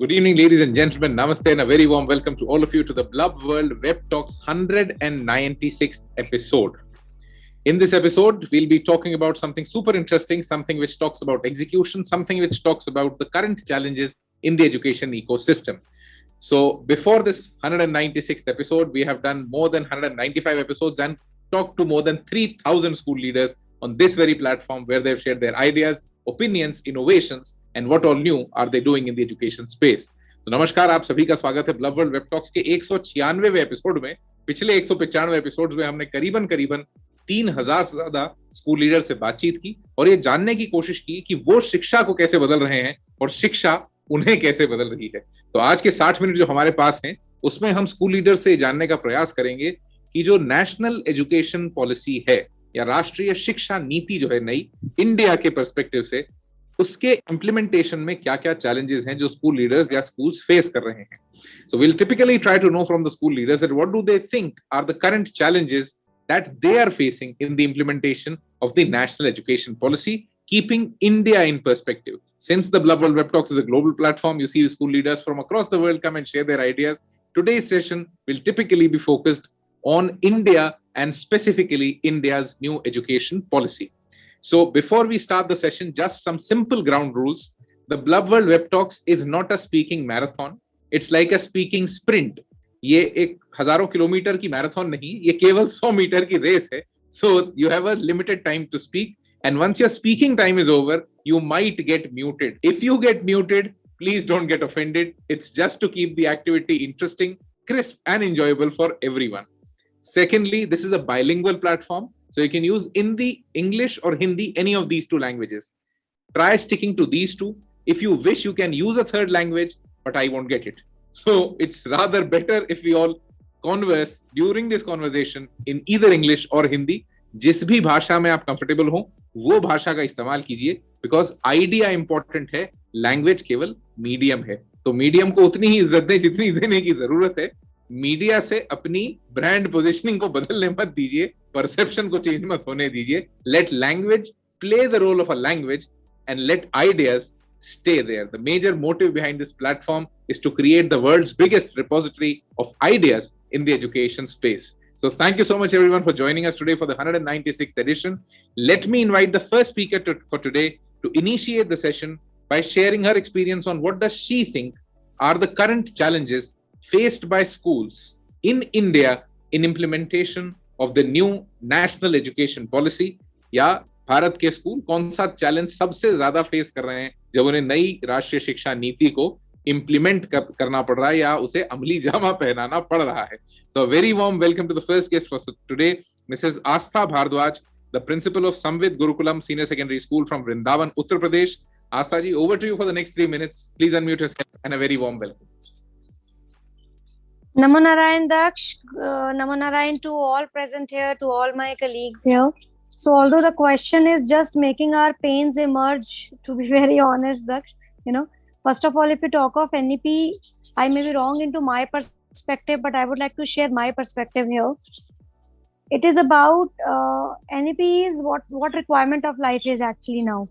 Good evening, ladies and gentlemen. Namaste and a very warm welcome to all of you to the Blub World Web Talks 196th episode. In this episode, we'll be talking about something super interesting, something which talks about execution, something which talks about the current challenges in the education ecosystem. So before this 196th episode, we have done more than 195 episodes and talked to more than 3,000 school leaders on this very platform where they've shared their ideas, opinions, innovations, and what all new are they doing in the education space. तो नमस्कार, आप सभी का स्वागत है bulb world web talks के 196वें episode में। पिछले 195 एपिसोड्स में हमने करीबन 3,000 से ज्यादा स्कूल लीडर से बातचीत की और ये जानने की कोशिश की कि वो शिक्षा को कैसे बदल रहे हैं और शिक्षा उन्हें कैसे बदल रही है। तो आज के 60 मिनट जो हमारे पास हैं उसमें हम स्कूल लीडर से जानने का प्रयास करेंगे कि जो नेशनल एजुकेशन पॉलिसी है या राष्ट्रीय शिक्षा नीति जो है नई इंडिया के पर्सपेक्टिव से, उसके इम्प्लीमेंटेशन में क्या क्या चैलेंजेस हैं जो स्कूल लीडर्स या स्कूल्स फेस कर रहे हैं। So will typically try to know from the school leaders that what do they think are the current challenges that they are facing in the implementation of the national education policy, keeping India in perspective. Since the Blub World Web Talks is a global platform, you see school leaders from across the world come and share their ideas. Today's session will typically be focused on India and specifically India's new education policy. So before we start the session, just some simple ground rules. The Blub World Web Talks is not a speaking marathon. It's like a speaking sprint. ये एक हजारों kilometre की marathon नहीं, ये केवल 100 metre की race है. So you have a limited time to speak, and once your speaking time is over, you might get muted. If you get muted, please don't get offended. It's just to keep the activity interesting, crisp, and enjoyable for everyone. Secondly, this is a bilingual platform, so you can use Hindi, English, or Hindi, any of these two languages. Try sticking to these two. If you wish, you can use a third language, but I won't get it. So it's rather better if we all converse during this conversation in either English or Hindi. जिस भी भाषा में आप comfortable हो वो भाषा का इस्तेमाल कीजिए, बिकॉज आइडिया इंपॉर्टेंट है, लैंग्वेज केवल मीडियम है. तो मीडियम को उतनी ही इज्जत दें जितनी देने की जरूरत है. मीडिया से अपनी ब्रांड पोजिशनिंग को बदलने मत दीजिए, परसेप्शन को चेंज मत होने दीजिए. Let language play the role of a language and let ideas stay there. The major motive behind this platform is to create the world's biggest repository of ideas in the education space. So thank you so much everyone for joining us today for the 196th edition. Let me invite the first speaker for today to initiate the session by sharing her experience on what does she think are the current challenges faced by schools in India in implementation of the new national education policy. या भारत के school कौन सा challenge सबसे ज्यादा face कर रहे हैं जब उन्हें नई राष्ट्रीय शिक्षा नीति को इम्प्लीमेंट करना पड़ रहा है या उसे अमली जामा पहनाना पड़ रहा है. So very warm welcome to the first guest for today, Mrs Aastha Bhardwaj, the principal of Samvid Gurukulam senior secondary school from Vrindavan, Uttar Pradesh. Aastha ji, over to you for the next 3 minutes. Please unmute yourself and a very warm welcome. Namo Narayan, Daksh. Namo Narayan to all present here, to all my colleagues here. So although the question is just making our pains emerge, to be very honest, Daksh, first of all, if we talk of NEP, I may be wrong into my perspective, but I would like to share my perspective here. It is about NEP is what requirement of life is actually now.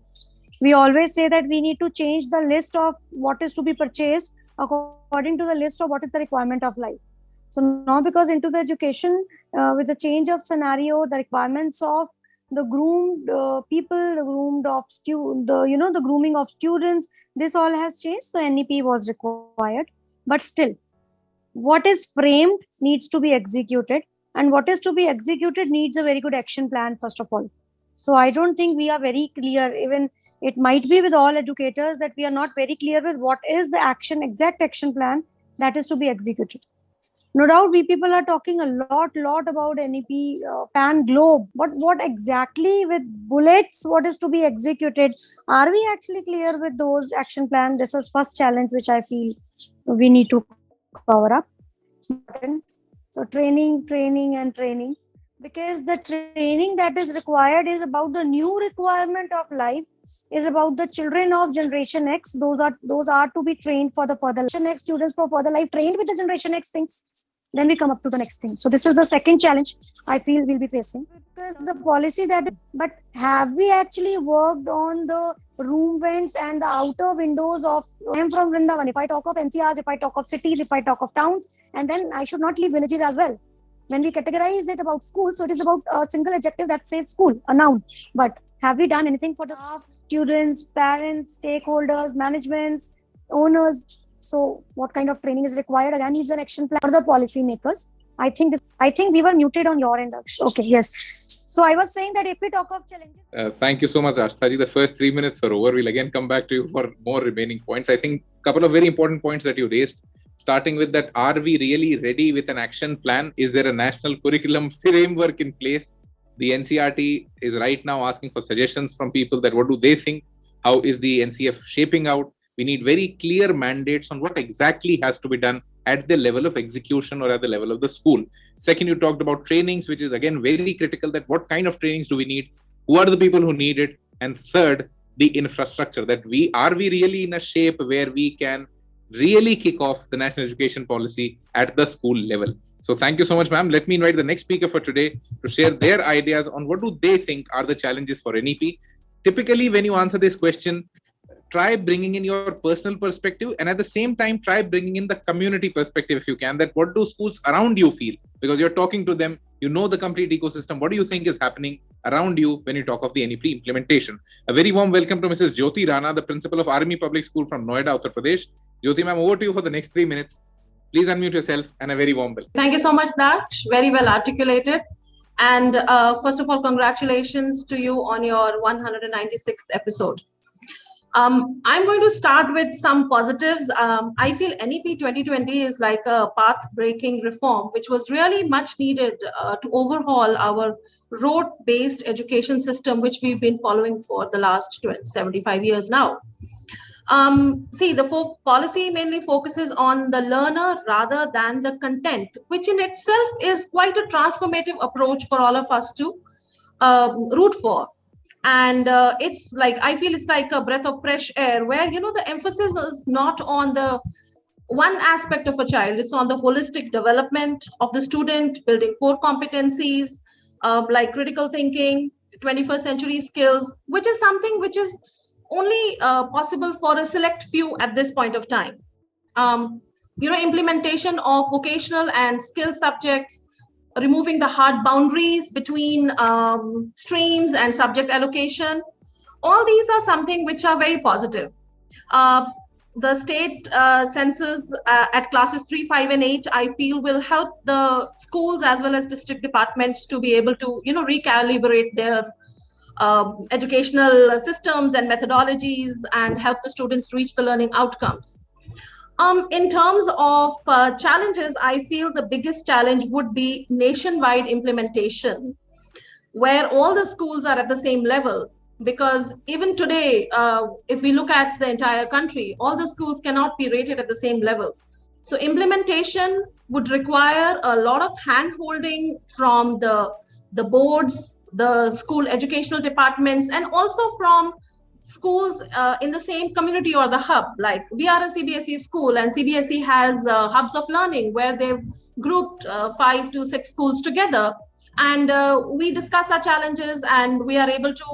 We always say that we need to change the list of what is to be purchased according to the list of what is the requirement of life. So now, because into the education, with the change of scenario, the requirements of the groomed people, the groomed of the grooming of students, this all has changed. So NEP was required, but still, what is framed needs to be executed, and what is to be executed needs a very good action plan first of all. So I don't think we are very clear. Even it might be with all educators that we are not very clear with what is the exact action plan that is to be executed. No doubt, we people are talking a lot about NEP, pan globe. But what exactly with bullets, what is to be executed? Are we actually clear with those action plan? This is first challenge which I feel we need to cover up. So training, because the training that is required is about the new requirement of life, is about the children of Generation X. Those are to be trained for the further Generation X students for further life, trained with the Generation X things. then we come up to the next thing. So this is the second challenge I feel we'll be facing, because the policy but have we actually worked on the room vents and the outer windows of, I am from Vrindavan. If I talk of NCRs, if I talk of cities, if I talk of towns, and then I should not leave villages as well. When we categorize it about school, so it is about a single adjective that says school, a noun. But have we done anything for the staff, students, parents, stakeholders, managements, owners? So what kind of training is required? Again, needs an action plan for the policy makers. I think we were muted on your end. Okay, yes. So I was saying that if we talk of challenges. Thank you so much, Aastha ji. The first 3 minutes were over. We'll again come back to you for more remaining points. I think a couple of very important points that you raised, starting with that, are we really ready with an action plan? Is there a national curriculum framework in place? The NCRT is right now asking for suggestions from people that what do they think? How is the NCF shaping out? We need very clear mandates on what exactly has to be done at the level of execution or at the level of the school. Second, you talked about trainings, which is again very critical, that what kind of trainings do we need? Who are the people who need it? And third, the infrastructure, that are we really in a shape where we can really kick off the national education policy at the school level? So thank you so much, ma'am. Let me invite the next speaker for today to share their ideas on what do they think are the challenges for NEP. Typically, when you answer this question, try bringing in your personal perspective, and at the same time, try bringing in the community perspective if you can, that what do schools around you feel? Because you're talking to them, you know the complete ecosystem. What do you think is happening around you when you talk of the NEP implementation? A very warm welcome to Mrs. Jyoti Rana, the principal of Army Public School from Noida, Uttar Pradesh. Jyoti ma'am, over to you for the next 3 minutes. Please unmute yourself, and a very warm welcome. Thank you so much, Daksh. Very well articulated. And first of all, congratulations to you on your 196th episode. I'm going to start with some positives. I feel NEP 2020 is like a path-breaking reform, which was really much needed to overhaul our rote-based education system, which we've been following for the last 75 years now. See, the policy mainly focuses on the learner rather than the content, which in itself is quite a transformative approach for all of us to root for. And it's like, I feel it's like a breath of fresh air where, the emphasis is not on the one aspect of a child, it's on the holistic development of the student, building core competencies, like critical thinking, 21st century skills, which is something which is only possible for a select few at this point of time. Implementation of vocational and skill subjects, removing the hard boundaries between streams and subject allocation. All these are something which are very positive. The state census at classes 3, 5, and 8, I feel will help the schools as well as district departments to be able to, recalibrate their educational systems and methodologies and help the students reach the learning outcomes. In terms of challenges, I feel the biggest challenge would be nationwide implementation, where all the schools are at the same level. Because even today, if we look at the entire country, all the schools cannot be rated at the same level. So implementation would require a lot of hand-holding from the boards, the school educational departments, and also from schools in the same community or the hub. Like we are a CBSE school, and CBSE has hubs of learning where they've grouped 5 to 6 schools together, and we discuss our challenges and we are able to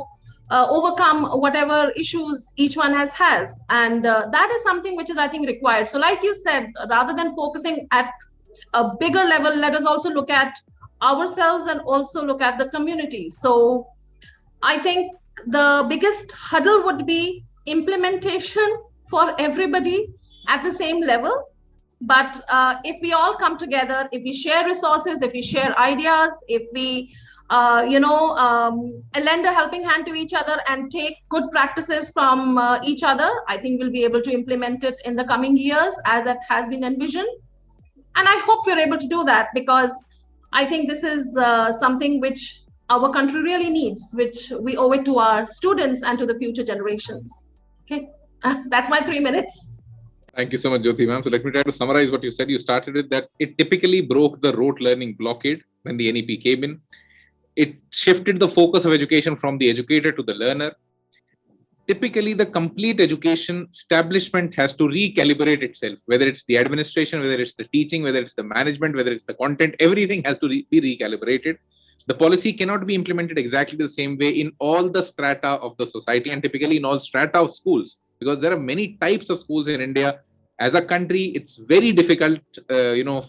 overcome whatever issues each one has. And that is something which is, I think, required. So like you said, rather than focusing at a bigger level, let us also look at ourselves and also look at the community. So I think the biggest hurdle would be implementation for everybody at the same level. But if we all come together, if we share resources, if we share ideas, if we lend a helping hand to each other and take good practices from each other, I think we'll be able to implement it in the coming years as it has been envisioned. And I hope we're able to do that, because I think this is something which our country really needs, which we owe it to our students and to the future generations. Okay, that's my 3 minutes. Thank you so much, Jyoti ma'am. So let me try to summarize what you said. You started with that it typically broke the rote learning blockade when the NEP came in. It shifted the focus of education from the educator to the learner. typically the complete education establishment has to recalibrate itself, whether it's the administration, whether it's the teaching, whether it's the management, whether it's the content, everything has to be recalibrated. The policy cannot be implemented exactly the same way in all the strata of the society and typically in all strata of schools, because there are many types of schools in India. As a country, it's very difficult,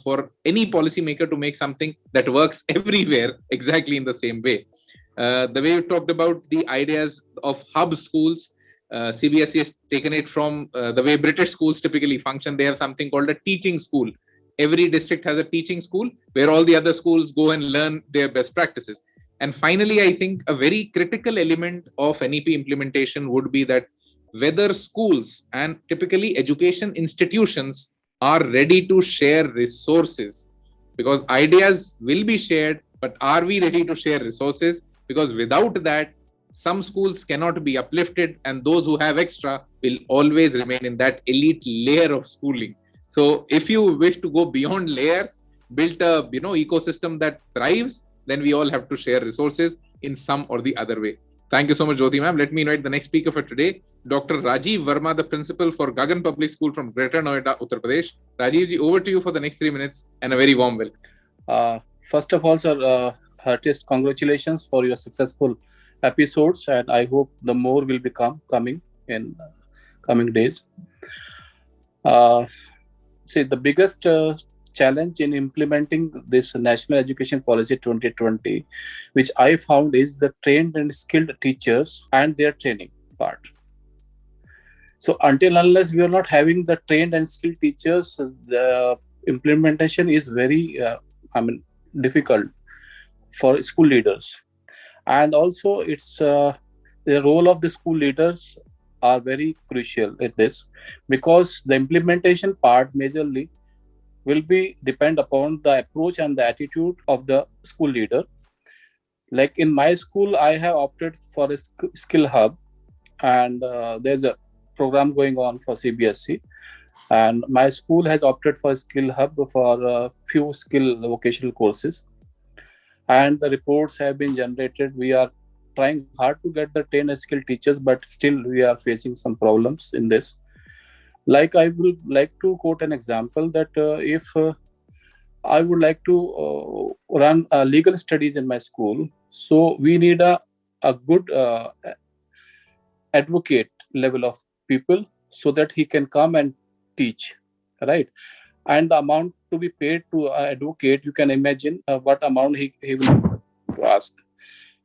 for any policymaker to make something that works everywhere exactly in the same way. The way you talked about the ideas of hub schools, CBSE has taken it from the way British schools typically function. They have something called a teaching school. Every district has a teaching school where all the other schools go and learn their best practices. And finally, I think a very critical element of NEP implementation would be that whether schools and typically education institutions are ready to share resources, because ideas will be shared, but are we ready to share resources? Because without that, some schools cannot be uplifted, and those who have extra will always remain in that elite layer of schooling. So if you wish to go beyond layers, build a ecosystem that thrives, then we all have to share resources in some or the other way. Thank you so much, Jyoti ma'am. Let me invite the next speaker for today, Dr. Rajeev Verma, the principal for Gagan Public School from Greater Noida, Uttar Pradesh. Rajeev ji, over to you for the next 3 minutes and a very warm welcome. First of all, sir, heartiest congratulations for your successful episodes, and I hope the more will become coming in coming days. The biggest challenge in implementing this National Education Policy 2020, which I found, is the trained and skilled teachers and their training part. So until unless we are not having the trained and skilled teachers, the implementation is very difficult for school leaders. And also it's the role of the school leaders are very crucial in this, because the implementation part majorly will be depend upon the approach and the attitude of the school leader. Like in my school, I have opted for a skill hub, and there's a program going on for CBSE, and my school has opted for a skill hub for a few skill vocational courses, and the reports have been generated. We are trying hard to get the trained and skilled teachers, but still we are facing some problems in this. Like, I would like to quote an example that if I would like to run legal studies in my school, so we need a good advocate level of people so that he can come and teach, right? And the amount to be paid to an advocate, you can imagine what amount he will ask.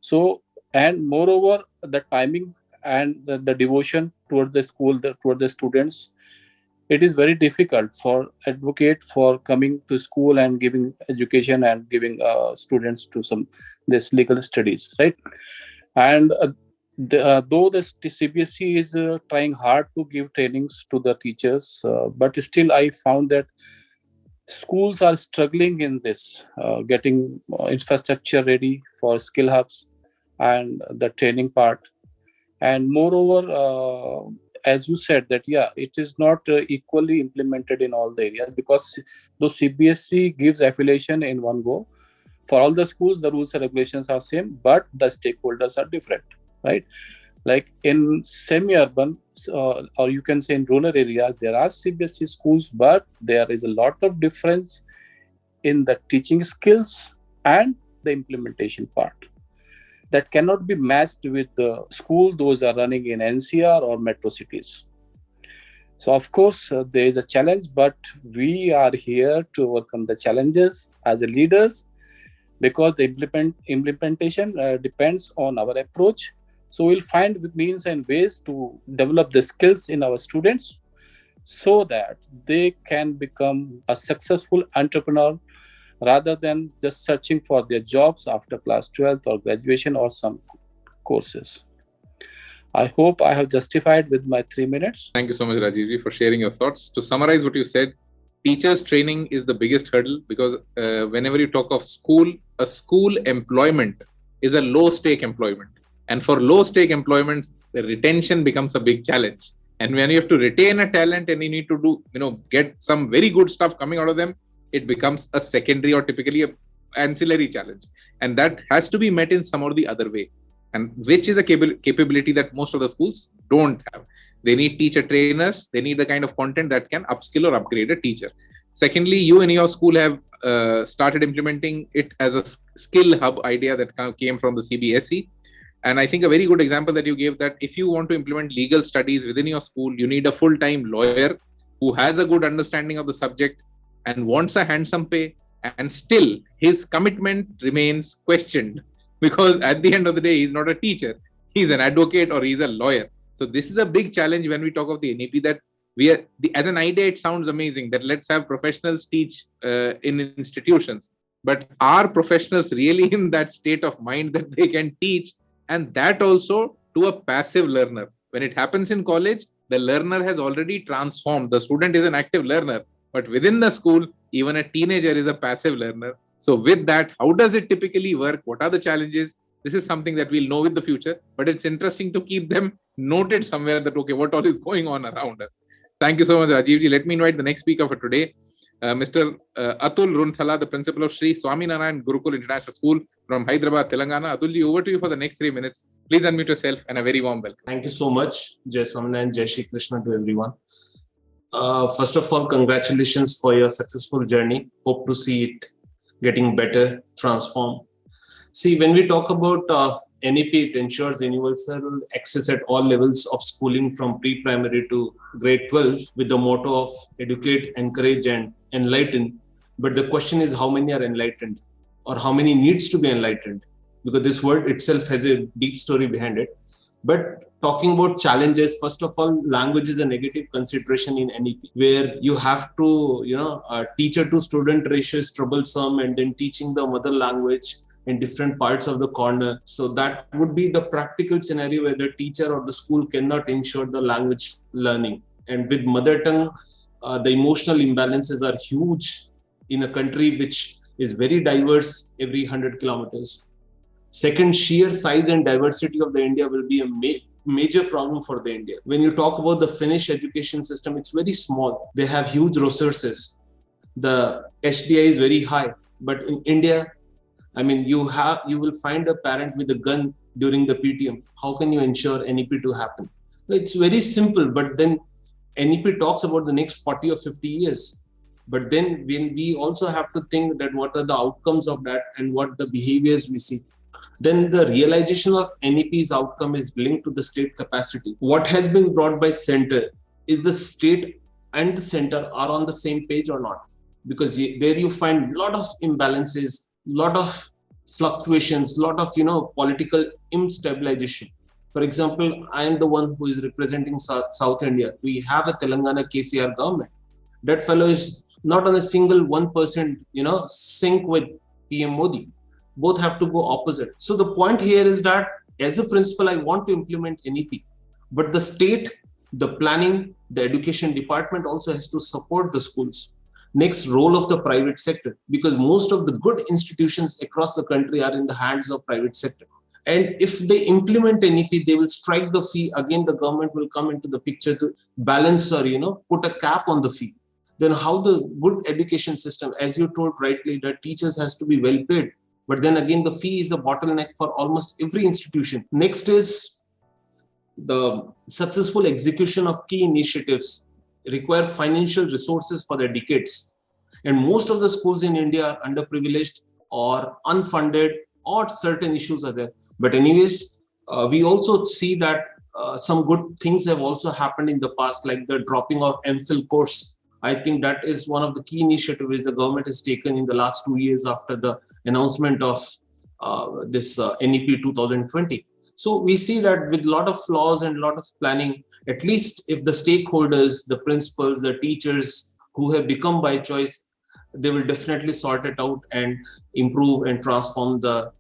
So, and moreover, the timing and the devotion toward the school, toward the students, it is very difficult for advocate for coming to school and giving education and giving students to this legal studies, right? And though the CBSE is trying hard to give trainings to the teachers, but still I found that schools are struggling in this, getting infrastructure ready for skill hubs and the training part. And moreover, as you said, that it is not equally implemented in all the areas, because though CBSE gives affiliation in one go, for all the schools, the rules and regulations are same, but the stakeholders are different, right? Like in semi-urban, or you can say in rural areas, there are CBSE schools, but there is a lot of difference in the teaching skills and the implementation part that cannot be matched with the school those are running in NCR or metro cities. So of course, there is a challenge, but we are here to overcome the challenges as leaders, because the implementation depends on our approach. So we'll find means and ways to develop the skills in our students so that they can become a successful entrepreneur, rather than just searching for their jobs after class 12th or graduation or some courses. I hope I have justified with my 3 minutes. Thank you so much, Rajeev, for sharing your thoughts. To summarize what you said, teachers training is the biggest hurdle, because whenever you talk of school, a school employment is a low stake employment. And for low stake employments, the retention becomes a big challenge. And when you have to retain a talent and you need to do, get some very good stuff coming out of them, it becomes a secondary or typically an ancillary challenge. And that has to be met in some or the other way. and which is a capability that most of the schools don't have. They need teacher trainers. They need the kind of content that can upskill or upgrade a teacher. Secondly, you in your school have started implementing it as a skill hub idea that came from the CBSE. And I think a very good example that you gave, that if you want to implement legal studies within your school, you need a full-time lawyer who has a good understanding of the subject and wants a handsome pay, and still his commitment remains questioned, because at the end of the day, he's not a teacher, he's an advocate or he's a lawyer. So this is a big challenge when we talk of the NEP, that as an idea, it sounds amazing that let's have professionals teach in institutions, but are professionals really in that state of mind that they can teach, and that also to a passive learner? When it happens in college, the learner has already transformed. The student is an active learner, but within the school, even a teenager is a passive learner. So with that, how does it typically work? What are the challenges? This is something that we'll know with the future, but it's interesting to keep them noted somewhere that, okay, what all is going on around us. Thank you so much, Rajeevji. Let me invite the next speaker for today, Mr. Atul Runthala, the principal of Shri Swaminarayan Gurukul International School from Hyderabad, Telangana. Atulji, over to you for the next 3 minutes. Please unmute yourself and a very warm welcome. Thank you so much. Jai Swaminarayan, Jai Shri Krishna to everyone. First of all, congratulations for your successful journey. Hope to see it getting better, transform. See, when we talk about NEP, it ensures universal access at all levels of schooling from pre-primary to grade 12 with the motto of educate, encourage and enlighten. But the question is, how many are enlightened, or how many needs to be enlightened? Because this word itself has a deep story behind it. But talking about challenges, first of all, language is a negative consideration in NEP, where you have to, teacher to student ratio is troublesome, and then teaching the mother language in different parts of the corner. So that would be the practical scenario where the teacher or the school cannot ensure the language learning. And with mother tongue, the emotional imbalances are huge in a country which is very diverse every 100 kilometers. Second, sheer size and diversity of the India will be a major problem for the India. When you talk about the Finnish education system, it's very small. They have huge resources. The HDI is very high. But in India, I mean, you will find a parent with a gun during the PTM. How can you ensure NEP to happen? It's very simple, but then NEP talks about the next 40 or 50 years. But then when we also have to think that what are the outcomes of that and what the behaviors we see. Then the realization of NEP's outcome is linked to the state capacity. What has been brought by center, is the state and the center are on the same page or not? Because there you find a lot of imbalances, lot of fluctuations, lot of political instabilization. For example, I am the one who is representing South India. We have a Telangana KCR government. That fellow is not on a single 1% sync with PM Modi. Both have to go opposite. So the point here is that as a principal, I want to implement NEP, but the state, the planning, the education department also has to support the schools. Next, role of the private sector, because most of the good institutions across the country are in the hands of private sector. And if they implement NEP, they will strike the fee. Again, the government will come into the picture to balance or, put a cap on the fee. Then how the good education system, as you told rightly, that teachers has to be well paid. But then again, the fee is a bottleneck for almost every institution. Next is the successful execution of key initiatives require financial resources for their decades. And most of the schools in India are underprivileged or unfunded, or certain issues are there. But anyways, we also see that some good things have also happened in the past, like the dropping of MPhil course. I think that is one of the key initiatives the government has taken in the last 2 years after the announcement of this NEP 2020. So we see that with a lot of flaws and a lot of planning, at least if the stakeholders, the principals, the teachers who have become by choice, they will definitely sort it out and improve and transform the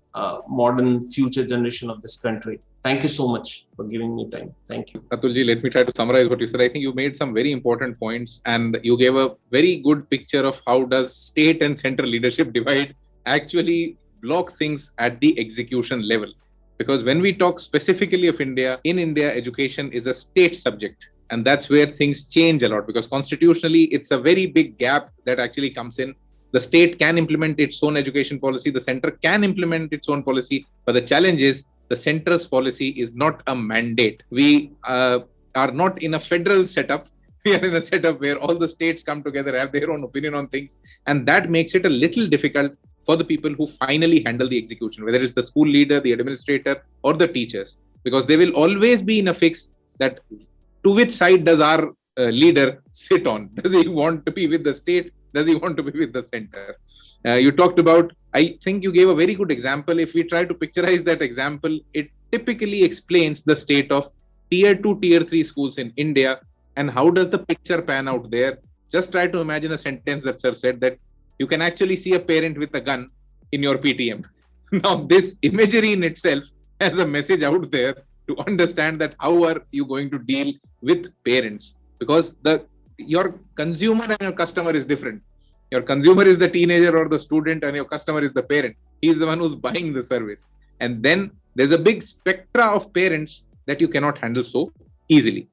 modern future generation of this country. Thank you so much for giving me time. Thank you. Atulji, let me try to summarize what you said. I think you made some very important points, and you gave a very good picture of how does state and central leadership divide actually block things at the execution level. Because when we talk specifically of India, in India, education is a state subject. And that's where things change a lot, because constitutionally, it's a very big gap that actually comes in. The state can implement its own education policy. The center can implement its own policy. But the challenge is The center's policy is not a mandate. We are not in a federal setup. We are in a setup where all the states come together, have their own opinion on things. And that makes it a little difficult for the people who finally handle the execution, whether it's the school leader, the administrator, or the teachers, because they will always be in a fix that to which side does our leader sit on? Does he want to be with the state? Does he want to be with the center? You talked about, I think you gave a very good example. If we try to picturize that example, it typically explains the state of tier 2, tier 3 schools in India. And how does the picture pan out there? Just try to imagine a sentence that sir said, that you can actually see a parent with a gun in your PTM. Now, this imagery in itself has a message out there to understand that how are you going to deal with parents? Because your consumer and your customer is different. Your consumer is the teenager or the student, and your customer is the parent. He's the one who's buying the service. And then there's a big spectra of parents that you cannot handle so easily.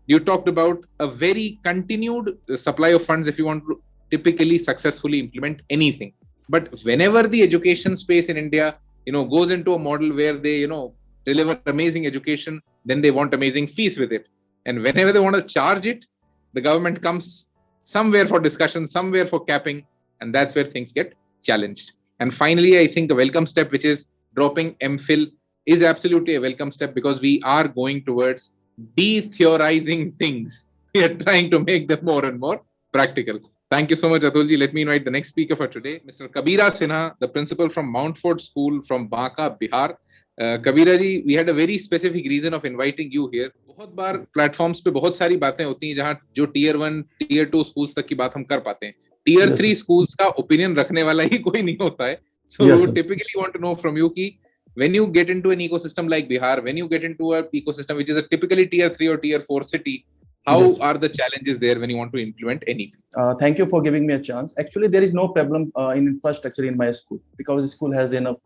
You talked about a very continued supply of funds if you want to typically successfully implement anything. But whenever the education space in India, goes into a model where they, deliver amazing education, then they want amazing fees with it. And whenever they want to charge it, the government comes somewhere for discussion, somewhere for capping, and that's where things get challenged. And finally, I think a welcome step, which is dropping MPhil, is absolutely a welcome step, because we are going towards de-theorizing things. We are trying to make them more and more practical. Thank you so much, Atulji. Let me invite the next speaker for today, Mr. Kabira Sinha, the principal from Mountfort School from Banka, Bihar. Kabira ji, we had a very specific reason of inviting you here. बहुत बार platforms पे बहुत सारी बातें होती हैं जहां जो tier 1, tier 2 schools तक की बात हम कर पाते हैं. टियर 3 स्कूल्स का ओपिनियन रखने वाला ही कोई नहीं होता है. So typically want to know from you कि when you get into an ecosystem like Bihar, when you get into an ecosystem which is a typically tier 3 or tier 4 city, how are the challenges there when you want to implement anything? Thank you for giving me a chance. Actually, there is no problem in infrastructure in my school because the school has enough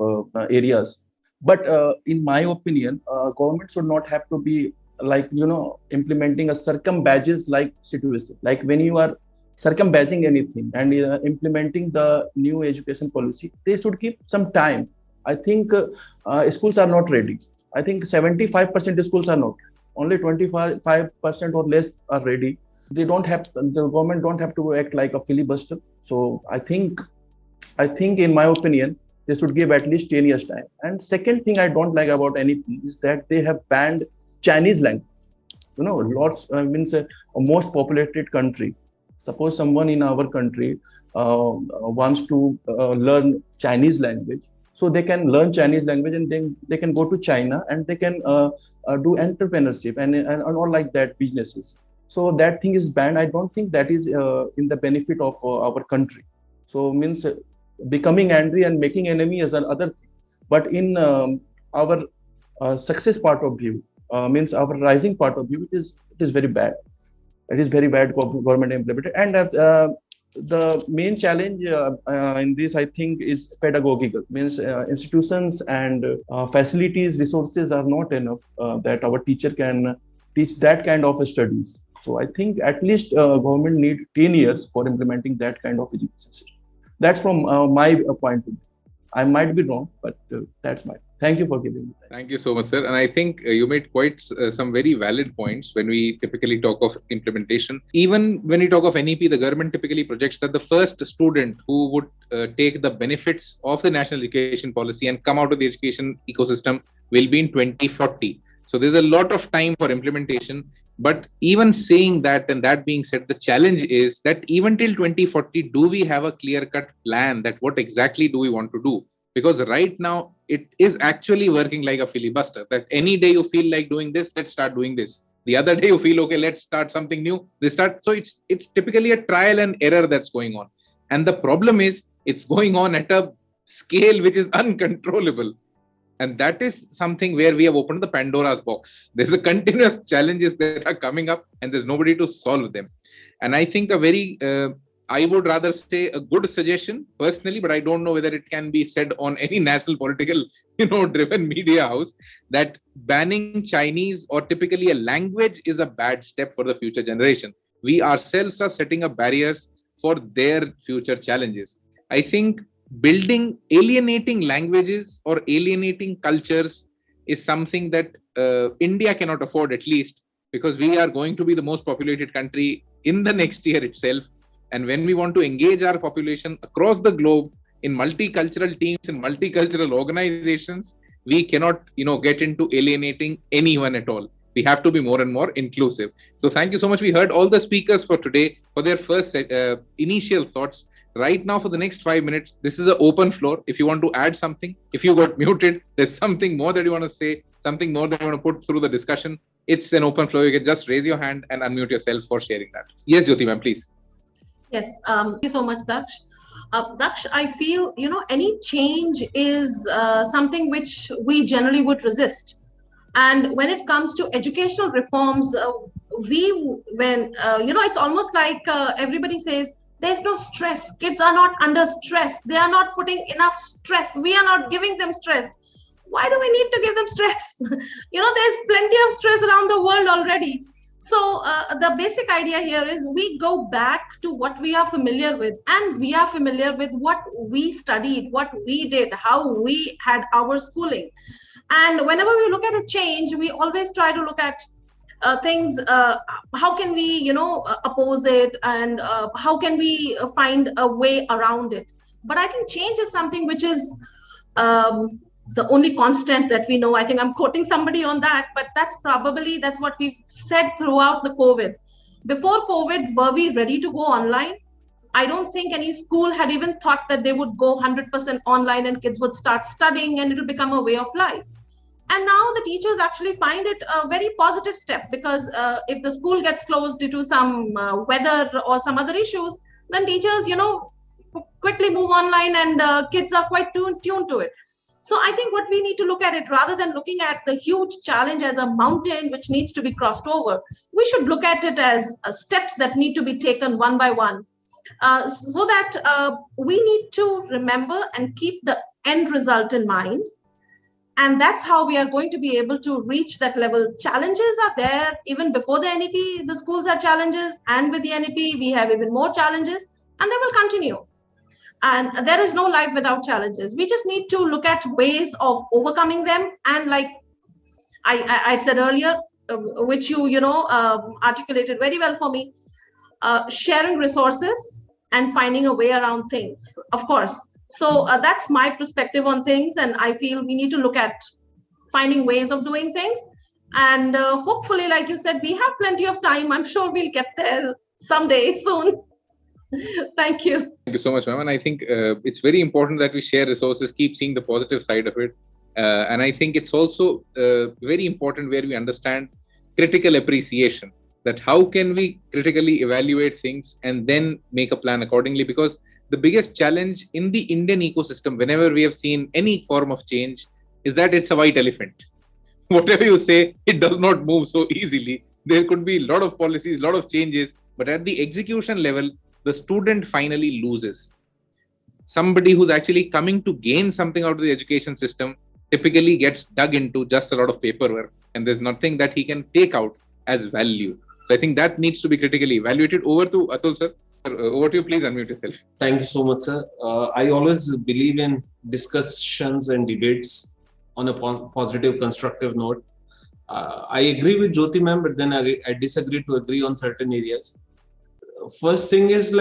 areas. But in my opinion, government should not have to be implementing a circumbadges like situation. Like when you are circumbadging anything and implementing the new education policy, they should keep some time. I think schools are not ready. I think 75% of schools are not. Only 25% or less are ready. The government don't have to act like a filibuster. So I think in my opinion, they should give at least 10 years time. And second thing I don't like about NEP is that they have banned Chinese language. Means a most populated country. Suppose someone in our country wants to learn Chinese language. So they can learn Chinese language and then they can go to China and they can do entrepreneurship and all like that businesses. So that thing is banned. I don't think that is in the benefit of our country. So means becoming angry and making enemy is another thing. But in our success part of view, means our rising part of view, it is very bad. It is very bad government implemented. And the main challenge in this, I think, is pedagogical. Means institutions and facilities, resources are not enough that our teacher can teach that kind of studies. So I think at least government need 10 years for implementing that kind of education system. That's from my point of view. I might be wrong, but that's my. Thank you for giving me that. Thank you so much, sir. And I think you made quite some very valid points when we typically talk of implementation. Even when we talk of NEP, the government typically projects that the first student who would take the benefits of the national education policy and come out of the education ecosystem will be in 2040. So there's a lot of time for implementation. But even saying that, and that being said, the challenge is that even till 2040, do we have a clear-cut plan that what exactly do we want to do? Because right now, it is actually working like a filibuster, that any day you feel like doing this, let's start doing this. The other day you feel, okay, let's start something new. So it's typically a trial and error that's going on. And the problem is, it's going on at a scale which is uncontrollable. And that is something where we have opened the Pandora's box. There's a continuous challenges that are coming up and there's nobody to solve them. And I think I would rather say a good suggestion personally, but I don't know whether it can be said on any national political, driven media house, that banning Chinese or typically a language is a bad step for the future generation. We ourselves are setting up barriers for their future challenges. I think alienating languages or alienating cultures is something that India cannot afford, at least, because we are going to be the most populated country in the next year itself. And when we want to engage our population across the globe in multicultural teams and multicultural organizations, we cannot, get into alienating anyone at all. We have to be more and more inclusive. So thank you so much. We heard all the speakers for today for their first initial thoughts. Right now, for the next 5 minutes, this is an open floor. If you want to add something, if you got muted, there's something more that you want to say, something more that you want to put through the discussion, it's an open floor. You can just raise your hand and unmute yourself for sharing that. Yes, Jyoti ma'am, please. Yes, thank you so much, Daksh. Daksh, I feel, any change is something which we generally would resist. And when it comes to educational reforms, it's almost like everybody says, there's no stress. Kids are not under stress. They are not putting enough stress. We are not giving them stress. Why do we need to give them stress? There's plenty of stress around the world already. So the basic idea here is we go back to what we are familiar with, and we are familiar with what we studied, what we did, how we had our schooling. And whenever we look at a change, we always try to look at things, how can we, oppose it, and how can we find a way around it. But I think change is something which is the only constant that we know. I think I'm quoting somebody on that, but that's what we've said throughout the COVID. Before COVID, were we ready to go online? I don't think any school had even thought that they would go 100% online and kids would start studying and it will become a way of life. And now the teachers actually find it a very positive step, because if the school gets closed due to some weather or some other issues, then teachers, quickly move online, and kids are quite tuned to it. So I think what we need to look at it, rather than looking at the huge challenge as a mountain which needs to be crossed over, we should look at it as steps that need to be taken one by one, so that we need to remember and keep the end result in mind. And that's how we are going to be able to reach that level. Challenges are there even before the NEP. The schools have challenges, and with the NEP, we have even more challenges, and they will continue. And there is no life without challenges. We just need to look at ways of overcoming them. And like I said earlier, which you articulated very well for me, sharing resources and finding a way around things, of course. So that's my perspective on things, and I feel we need to look at finding ways of doing things. And hopefully, like you said, we have plenty of time. I'm sure we'll get there someday soon. Thank you. Thank you so much, ma'am. And I think it's very important that we share resources, keep seeing the positive side of it. And I think it's also very important where we understand critical appreciation, that how can we critically evaluate things and then make a plan accordingly. Because the biggest challenge in the Indian ecosystem, whenever we have seen any form of change, is that it's a white elephant. Whatever you say, it does not move so easily. There could be a lot of policies, a lot of changes, but at the execution level, the student finally loses. Somebody who's actually coming to gain something out of the education system typically gets dug into just a lot of paperwork, and there's nothing that he can take out as value. So I think that needs to be critically evaluated. Over to Atul, sir. Over to you, please unmute yourself. Thank you so much, sir. I always believe in discussions and debates on a positive, constructive note. I agree with Jyoti ma'am, but then I disagree to agree on certain areas. First thing is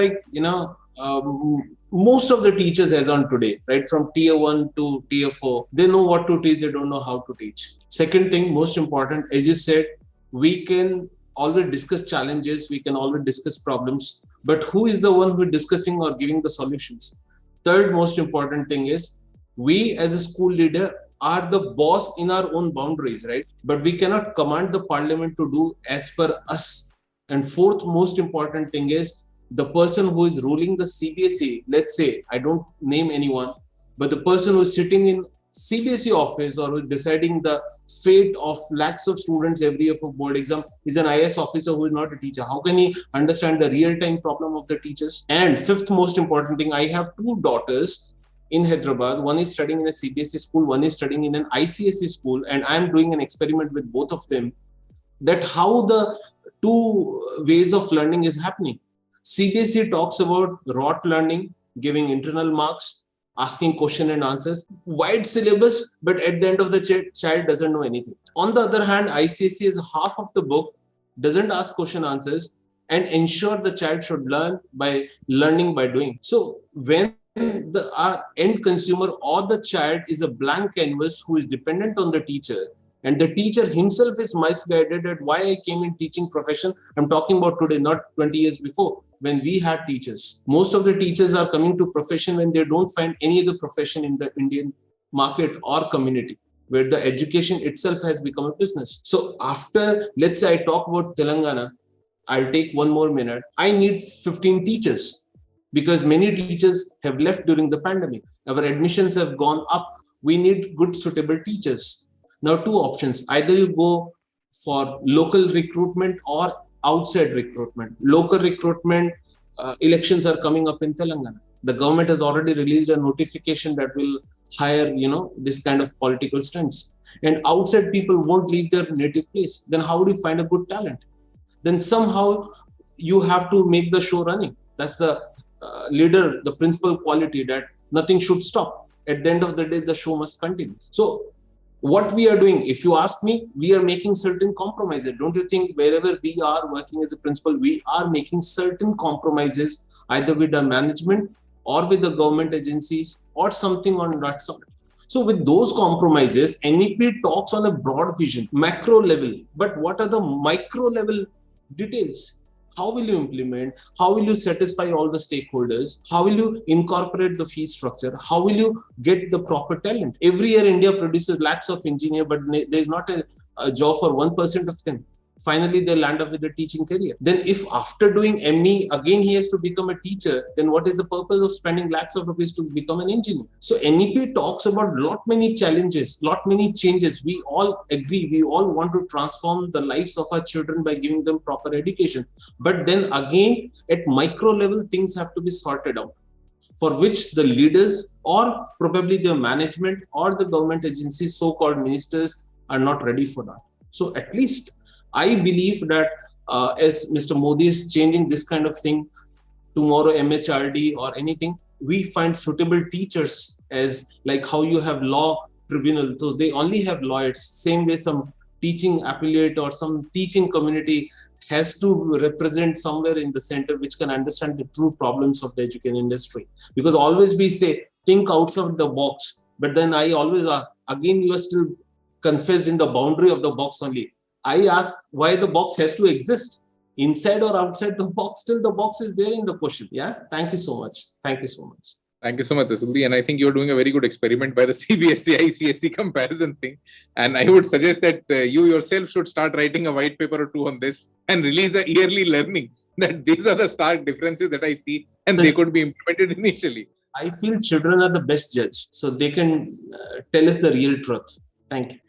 most of the teachers as on today, right, from tier 1 to tier 4, they know what to teach, they don't know how to teach. Second thing, most important, as you said, we can always discuss challenges, we can always discuss problems, but who is the one who is discussing or giving the solutions? Third most important thing is, we as a school leader are the boss in our own boundaries, right? But we cannot command the parliament to do as per us. And fourth most important thing is, the person who is ruling the CBSE, let's say, I don't name anyone, but the person who is sitting in CBSE office or deciding the fate of lakhs of students every year for board exam is an IAS officer who is not a teacher. How can he understand the real-time problem of the teachers? And fifth most important thing, I have two daughters in Hyderabad. One is studying in a CBSE school, one is studying in an ICSE school, and I am doing an experiment with both of them, that how the two ways of learning is happening. CBSE talks about rote learning, giving internal marks, asking question and answers, wide syllabus, but at the end of the child doesn't know anything. On the other hand, ICSE is half of the book, doesn't ask question answers, and ensure the child should learn by learning by doing. So when our end consumer or the child is a blank canvas who is dependent on the teacher, and the teacher himself is misguided at why I came in teaching profession. I'm talking about today, not 20 years before, when we had teachers. Most of the teachers are coming to profession when they don't find any other profession in the Indian market or community, where the education itself has become a business. So after, let's say I talk about Telangana, I'll take one more minute. I need 15 teachers because many teachers have left during the pandemic. Our admissions have gone up. We need good, suitable teachers. Now, two options. Either you go for local recruitment or outside recruitment. Local recruitment, elections are coming up in Telangana. The government has already released a notification that will hire, this kind of political stunts. And outside people won't leave their native place. Then how do you find a good talent? Then somehow you have to make the show running. That's the leader, the principal quality, that nothing should stop. At the end of the day, the show must continue. So what we are doing, if you ask me, we are making certain compromises. Don't you think wherever we are working as a principal, we are making certain compromises, either with the management or with the government agencies or something on that sort? So with those compromises, NEP talks on a broad vision, macro level. But what are the micro level details? How will you implement? How will you satisfy all the stakeholders? How will you incorporate the fee structure? How will you get the proper talent? Every year, India produces lakhs of engineers, but there is not a job for 1% of them. Finally, they land up with a teaching career. Then if after doing ME, again, he has to become a teacher, then what is the purpose of spending lakhs of rupees to become an engineer? So NEP talks about lot many challenges, lot many changes. We all agree, we all want to transform the lives of our children by giving them proper education. But then again, at micro level, things have to be sorted out, for which the leaders or probably the management or the government agencies, so-called ministers, are not ready for that. So at least I believe that as Mr. Modi is changing this kind of thing, tomorrow MHRD or anything, we find suitable teachers, as like how you have law tribunal. So they only have lawyers. Same way some teaching affiliate or some teaching community has to represent somewhere in the center which can understand the true problems of the education industry. Because always we say, think out of the box. But then I always, again, you are still confessed in the boundary of the box only. I ask why the box has to exist, inside or outside the box. Still the box is there in the question. Yeah. Thank you so much. Thank you so much. Thank you so much, Atul. And I think you're doing a very good experiment by the CBSE ICSE comparison thing. And I would suggest that you yourself should start writing a white paper or two on this and release a yearly learning, that these are the stark differences that I see, and they could be implemented initially. I feel children are the best judge, so they can tell us the real truth. Thank you.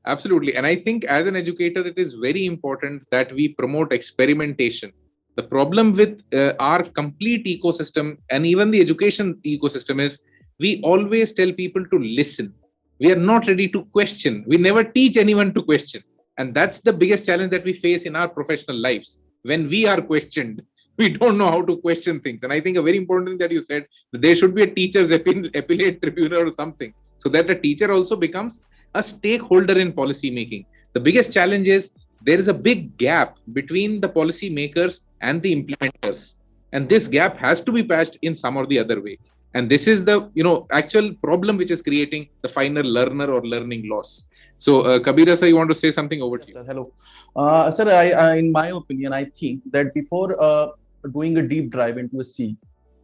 Absolutely. And I think as an educator, it is very important that we promote experimentation. The problem with our complete ecosystem and even the education ecosystem is we always tell people to listen. We are not ready to question. We never teach anyone to question. And that's the biggest challenge that we face in our professional lives. When we are questioned, we don't know how to question things. And I think a very important thing that you said, that there should be a teacher's appellate tribunal or something, so that the teacher also becomes a stakeholder in policy making. The biggest challenge is there is a big gap between the policy makers and the implementers, and this gap has to be patched in some or the other way. And this is the actual problem which is creating the final learner or learning loss. So Kabira sir, you want to say something? Over to you. Sir, hello. Sir, I in my opinion, I think that before doing a deep dive into a sea,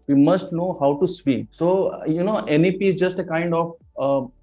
we must know how to swim. So NEP is just a kind of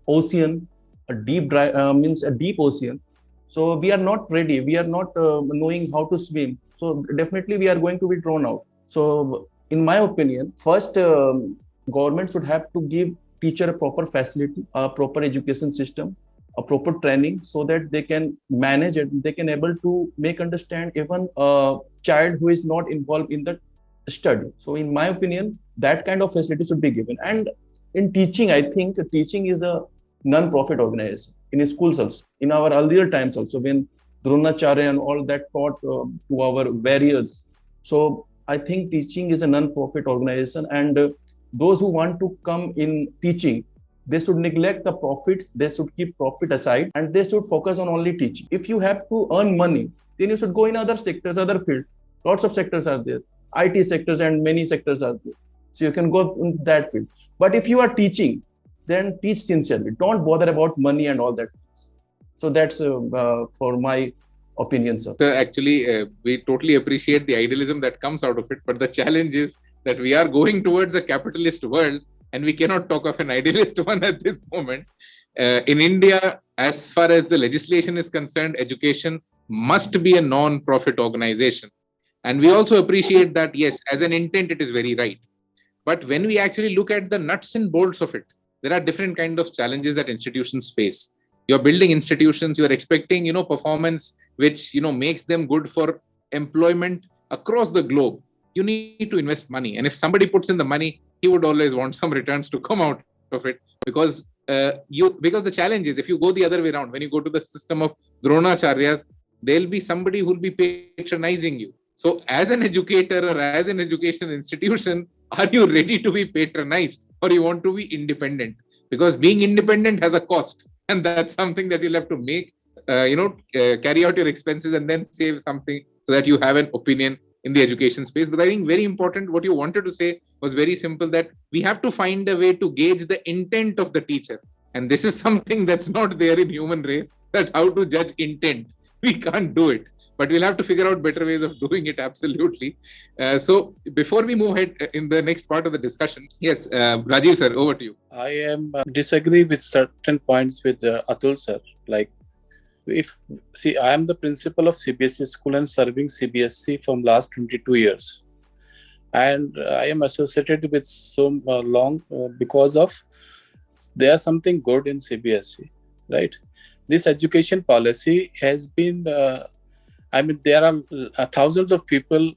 ocean. A deep dive means a deep ocean. So we are not ready. We are not knowing how to swim. So definitely we are going to be drawn out. So in my opinion, first government should have to give teacher a proper facility, a proper education system, a proper training, so that they can manage it. They can able to make understand even a child who is not involved in the study. So in my opinion, that kind of facility should be given. And in teaching, I think teaching is a non-profit organization. In schools also, in our earlier times also, when Dronacharya and all that taught to our warriors. So I think teaching is a non-profit organization, and those who want to come in teaching, they should neglect the profits, they should keep profit aside, and they should focus on only teaching. If you have to earn money, then you should go in other sectors, other fields. Lots of sectors are there. IT sectors and many sectors are there. So you can go in that field. But if you are teaching, then teach sincerely. Don't bother about money and all that. So that's for my opinion, sir. So actually, we totally appreciate the idealism that comes out of it. But the challenge is that we are going towards a capitalist world, and we cannot talk of an idealist one at this moment. In India, as far as the legislation is concerned, education must be a non-profit organization. And we also appreciate that, yes, as an intent, it is very right. But when we actually look at the nuts and bolts of it, there are different kinds of challenges that institutions face. You're building institutions, you're expecting, performance which, makes them good for employment across the globe. You need to invest money. And if somebody puts in the money, he would always want some returns to come out of it, because the challenge is, if you go the other way around, when you go to the system of Dronacharyas, there'll be somebody who'll be patronizing you. So as an educator or as an education institution, are you ready to be patronized, or you want to be independent? Because being independent has a cost, and that's something that you'll have to make, carry out your expenses and then save something so that you have an opinion in the education space. But I think very important, what you wanted to say was very simple, that we have to find a way to gauge the intent of the teacher. And this is something that's not there in human race, that how to judge intent. We can't do it, but we'll have to figure out better ways of doing it. Absolutely. So before we move ahead in the next part of the discussion, yes, Rajeev sir, over to you. I am disagree with certain points with Atul sir. Like, I am the principal of CBSE school and serving CBSE from last 22 years. And I am associated with so long because of there's something good in CBSE, right? This education policy has been, there are thousands of people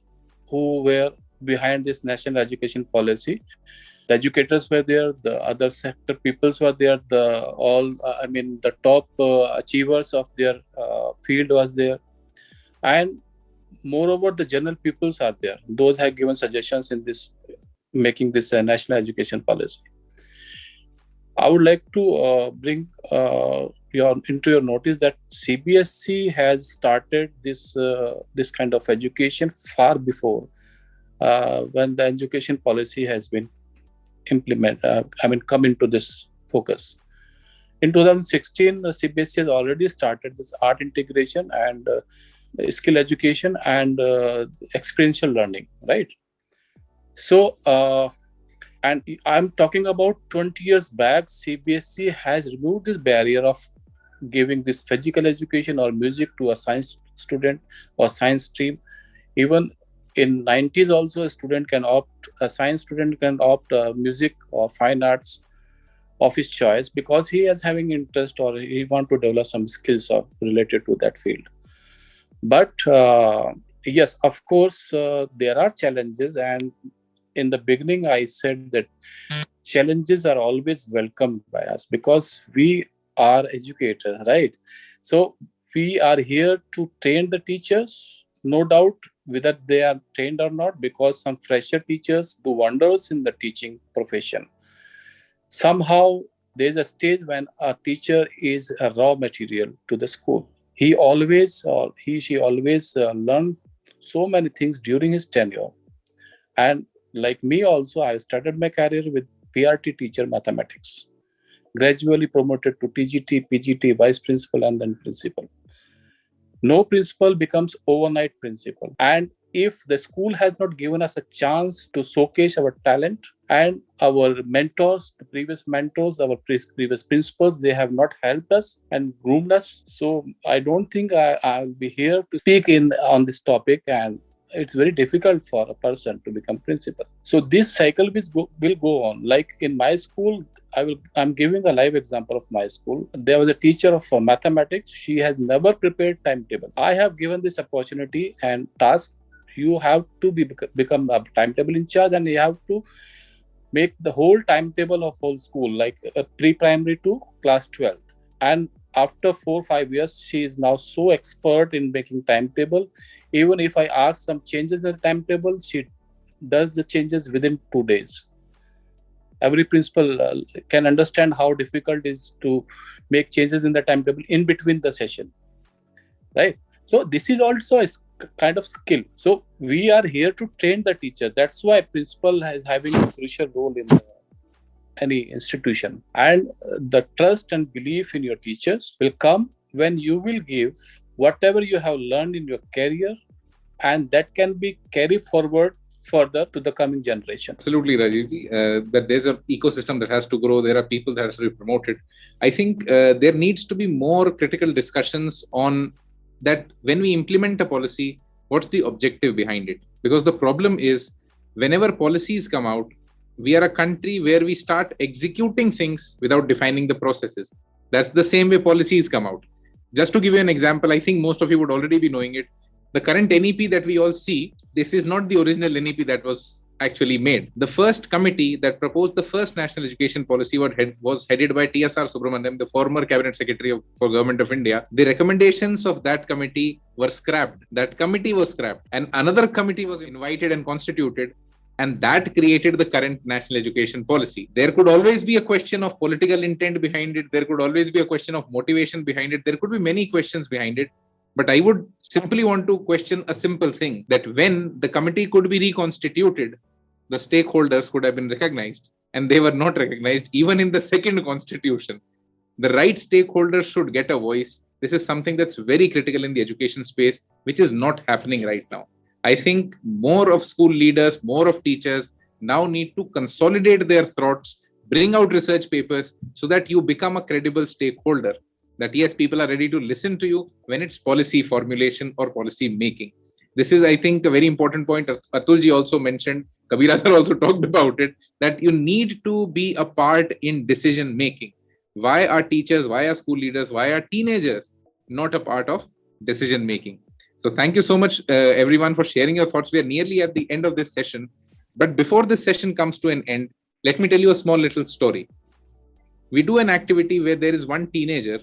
who were behind this national education policy. The educators were there, the other sector peoples were there, the top achievers of their field was there. And moreover, the general peoples are there. Those have given suggestions in this, making this national education policy. I would like to bring into your notice that CBSE has started this kind of education far before when the education policy has been come into this focus. In 2016, the CBSE has already started this art integration and skill education and experiential learning, right? So, and I'm talking about 20 years back, CBSE has removed this barrier of giving this physical education or music to a science student or science stream. Even in 90s also, a science student can opt music or fine arts of his choice, because he is having interest or he want to develop some skills related to that field. But yes, of course, there are challenges, and in the beginning I said that challenges are always welcomed by us because we are educators, right? So we are here to train the teachers, no doubt whether they are trained or not, because some fresher teachers do wonders in the teaching profession. Somehow there's a stage when a teacher is a raw material to the school. She always learn so many things during his tenure. And like me also, I started my career with PRT teacher mathematics, gradually promoted to TGT, PGT, vice principal, and then principal. No principal becomes overnight principal. And if the school has not given us a chance to showcase our talent, and our mentors, the previous mentors, our previous principals, they have not helped us and groomed us. So I don't think I'll be here to speak on this topic, and it's very difficult for a person to become principal. So this cycle will go on. Like in my school, I'm giving a live example of my school. There was a teacher of mathematics. She has never prepared timetable. I have given this opportunity and task. You have to become a timetable in charge, and you have to make the whole timetable of whole school, like pre-primary to class 12th. And after 4 or 5 years, she is now so expert in making timetable. Even if I ask some changes in the timetable, she does the changes within 2 days. Every principal can understand how difficult it is to make changes in the timetable in between the session, right? So this is also a kind of skill. So we are here to train the teacher. That's why principal is having a crucial role in any institution. And the trust and belief in your teachers will come when you will give whatever you have learned in your career, and that can be carried forward further to the coming generation. Absolutely, Rajeevji. But there's an ecosystem that has to grow. There are people that have to be promoted. I think there needs to be more critical discussions on that. When we implement a policy, what's the objective behind it? Because the problem is, whenever policies come out, we are a country where we start executing things without defining the processes. That's the same way policies come out. Just to give you an example, I think most of you would already be knowing it. The current NEP that we all see, this is not the original NEP that was actually made. The first committee that proposed the first national education policy was headed by TSR Subramaniam, the former cabinet secretary for Government of India. The recommendations of that committee were scrapped. That committee was scrapped. And another committee was invited and constituted. And that created the current national education policy. There could always be a question of political intent behind it. There could always be a question of motivation behind it. There could be many questions behind it. But I would simply want to question a simple thing, that when the committee could be reconstituted, the stakeholders could have been recognized, and they were not recognized even in the second constitution. The right stakeholders should get a voice. This is something that's very critical in the education space, which is not happening right now. I think more of school leaders, more of teachers now need to consolidate their thoughts, bring out research papers so that you become a credible stakeholder. That yes, people are ready to listen to you when it's policy formulation or policy making. This is, I think, a very important point. Atulji also mentioned, Kabira sir also talked about it, that you need to be a part in decision making. Why are teachers, why are school leaders, why are teenagers not a part of decision making? So thank you so much, everyone, for sharing your thoughts. We are nearly at the end of this session. But before this session comes to an end, let me tell you a small little story. We do an activity where there is one teenager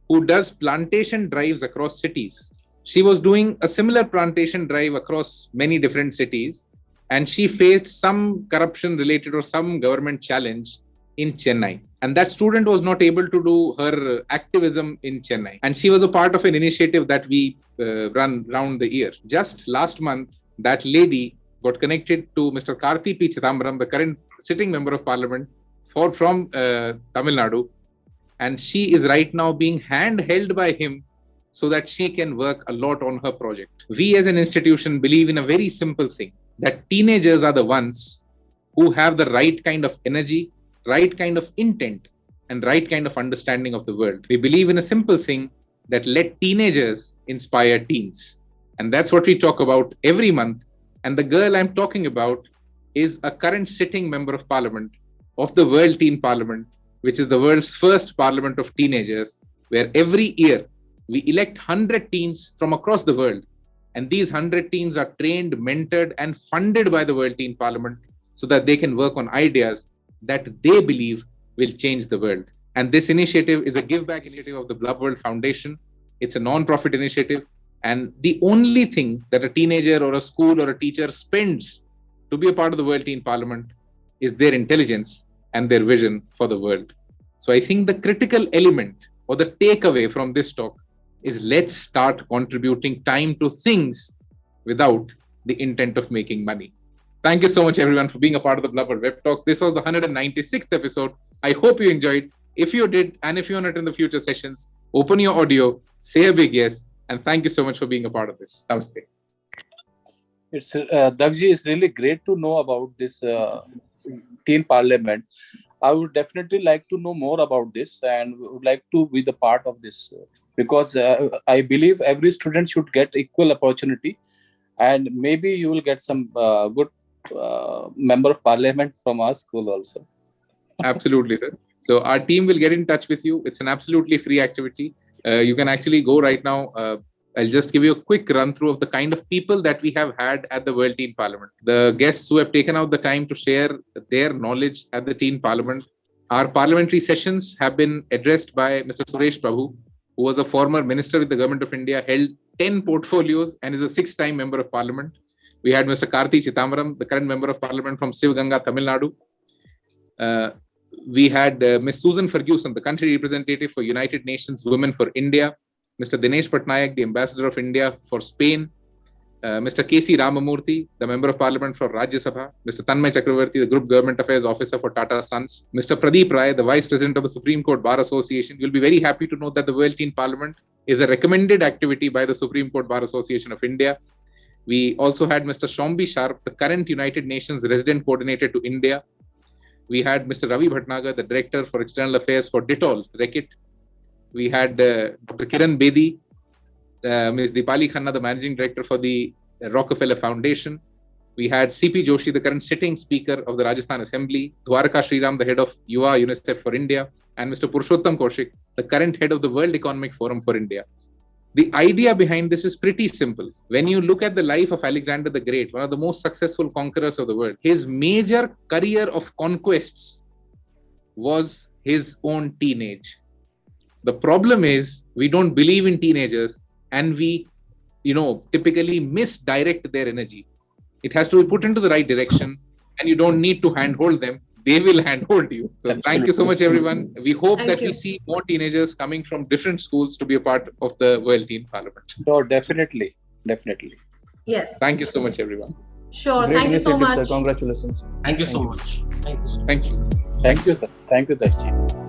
who does plantation drives across cities. She was doing a similar plantation drive across many different cities, and she faced some corruption related or some government challenge in Chennai. And that student was not able to do her activism in Chennai. And she was a part of an initiative that we run round the year. Just last month, that lady got connected to Mr. Karthi P. Chidambaram, the current sitting member of parliament from Tamil Nadu. And she is right now being handheld by him so that she can work a lot on her project. We as an institution believe in a very simple thing, that teenagers are the ones who have the right kind of energy, right kind of intent, and right kind of understanding of the world. We believe in a simple thing, that let teenagers inspire teens. And that's what we talk about every month. And the girl I'm talking about is a current sitting member of parliament of the World Teen Parliament, which is the world's first parliament of teenagers, where every year we elect 100 teens from across the world. And these 100 teens are trained, mentored, and funded by the World Teen Parliament so that they can work on ideas that they believe will change the world. And this initiative is a give-back initiative of the Blub World Foundation. It's a non-profit initiative. And the only thing that a teenager or a school or a teacher spends to be a part of the World Teen Parliament is their intelligence and their vision for the world. So I think the critical element or the takeaway from this talk is, let's start contributing time to things without the intent of making money. Thank you so much, everyone, for being a part of the Blub World Web Talks. This was the 196th episode. I hope you enjoyed. If you did, and if you want to attend the future sessions, open your audio, say a big yes, and thank you so much for being a part of this. Namaste. It's Dakshji, it's really great to know about this teen parliament. I would definitely like to know more about this and would like to be the part of this because I believe every student should get equal opportunity, and maybe you will get some good member of parliament from our school also. Absolutely, sir. So our team will get in touch with you. It's an absolutely free activity. You can actually go right now. I'll just give you a quick run through of the kind of people that we have had at the World Teen Parliament. The guests who have taken out the time to share their knowledge at the Teen Parliament. Our parliamentary sessions have been addressed by Mr. Suresh Prabhu, who was a former minister with the Government of India, held 10 portfolios and is a 6-time member of parliament. We had Mr. Karthi Chidambaram, the current member of parliament from Sivaganga, Tamil Nadu. We had Ms. Susan Ferguson, the country representative for United Nations Women for India, Mr. Dinesh Patnaik, the ambassador of India for Spain, Mr. K.C. Ramamurthy, the member of parliament for Rajya Sabha, Mr. Tanmay Chakravarti, the group government affairs officer for Tata Sons, Mr. Pradeep Rai, the vice president of the Supreme Court Bar Association. You'll be very happy to know that the World Teen Parliament is a recommended activity by the Supreme Court Bar Association of India. We also had Mr. Shombi Sharp, the current United Nations resident coordinator to India. We had Mr. Ravi Bhatnagar, the director for external affairs for Dettol, Reckitt. We had Dr. Kiran Bedi, Ms. Deepali Khanna, the managing director for the Rockefeller Foundation. We had CP Joshi, the current sitting speaker of the Rajasthan Assembly, Dwarka Sriram, the head of UA UNICEF for India, and Mr. Purushottam Kaushik, the current head of the World Economic Forum for India. The idea behind this is pretty simple. When you look at the life of Alexander the Great, one of the most successful conquerors of the world, his major career of conquests was his own teenage. The problem is we don't believe in teenagers and we, typically misdirect their energy. It has to be put into the right direction and you don't need to handhold them. They will handhold you. So Absolutely. Thank you so much, everyone. We hope Thank that you. we see more teenagers coming from different schools to be a part of the World Teen Parliament. So definitely. Yes. Thank you so much, everyone. Sure. Great Thank you so initiative, much. sir. Congratulations. Thank you so much. Thank you so much. Thank you. Thank you, sir. Thank you, Daksh.